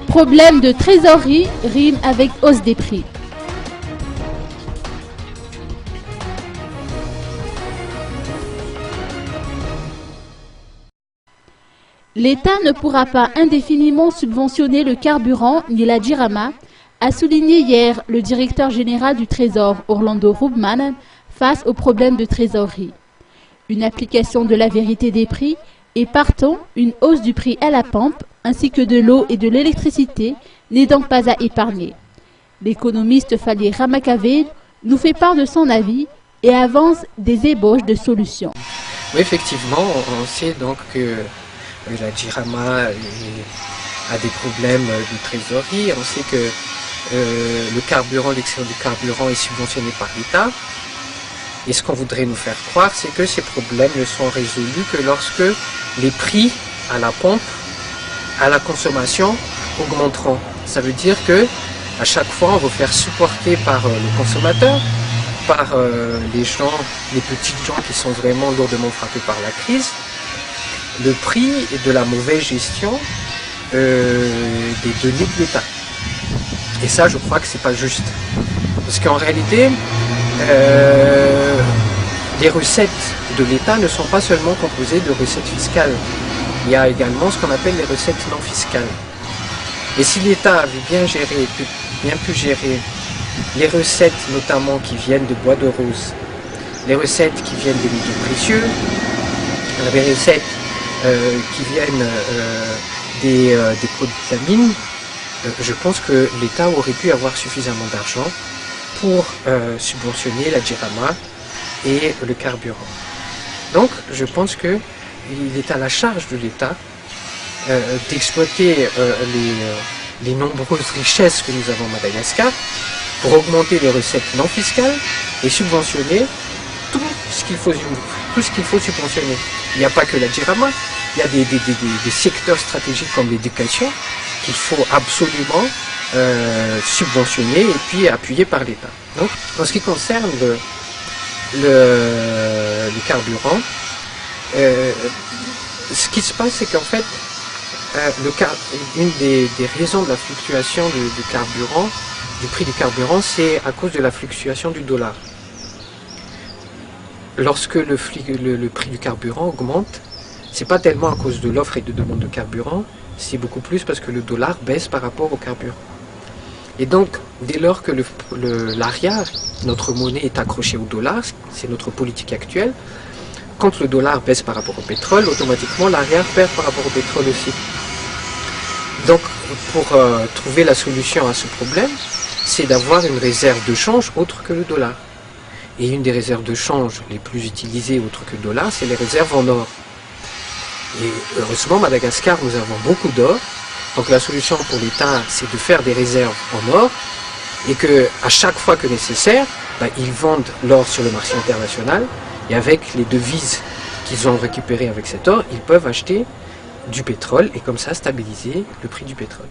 Problème de trésorerie rime avec hausse des prix. L'État ne pourra pas indéfiniment subventionner le carburant ni la dirhama, a souligné hier le directeur général du Trésor, Orlando Rubman, face aux problèmes de trésorerie. Une application de la vérité des prix et partant une hausse du prix à la pompe ainsi que de l'eau et de l'électricité n'est donc pas à épargner. L'économiste Fali Ramakaved nous fait part de son avis et avance des ébauches de solutions. Oui, effectivement, on sait donc que la dirhama a des problèmes de trésorerie. On sait que le carburant, l'excédent du carburant est subventionné par l'État. Et ce qu'on voudrait nous faire croire, c'est que ces problèmes ne sont résolus que lorsque les prix à la pompe, à la consommation, augmenteront. Ça veut dire que à chaque fois, on va faire supporter par le consommateur, par les gens, les petites gens qui sont vraiment lourdement frappés par la crise, le prix de la mauvaise gestion des données de l'État. Et ça, je crois que c'est pas juste. Parce qu'en réalité, les recettes de l'État ne sont pas seulement composées de recettes fiscales. Il y a également ce qu'on appelle les recettes non fiscales. Et si l'État avait bien pu gérer les recettes notamment qui viennent de bois de rose, les recettes qui viennent des métaux précieux, les recettes qui viennent des produits de la mine, je pense que l'État aurait pu avoir suffisamment d'argent pour subventionner la dirhama et le carburant. Donc je pense qu'il est à la charge de l'État d'exploiter les nombreuses richesses que nous avons à Madagascar pour augmenter les recettes non fiscales et subventionner tout ce qu'il faut subventionner. Il n'y a pas que la dirhama, il y a des secteurs stratégiques comme l'éducation qu'il faut absolument subventionner et puis appuyer par l'État. Donc, en ce qui concerne le carburant, ce qui se passe, c'est qu'en fait, une des raisons de la fluctuation du carburant, du prix du carburant, c'est à cause de la fluctuation du dollar. Lorsque le prix du carburant augmente, c'est pas tellement à cause de l'offre et de demande de carburant, c'est beaucoup plus parce que le dollar baisse par rapport au carburant. Et donc, dès lors que l'ariar, notre monnaie, est accrochée au dollar, c'est notre politique actuelle, quand le dollar baisse par rapport au pétrole, automatiquement l'ariar perd par rapport au pétrole aussi. Donc, pour trouver la solution à ce problème, c'est d'avoir une réserve de change autre que le dollar. Et une des réserves de change les plus utilisées autre que le dollar, c'est les réserves en or. Et heureusement, Madagascar, nous avons beaucoup d'or. Donc la solution pour l'État, c'est de faire des réserves en or et que à chaque fois que nécessaire, ils vendent l'or sur le marché international et avec les devises qu'ils ont récupérées avec cet or, ils peuvent acheter du pétrole et comme ça stabiliser le prix du pétrole.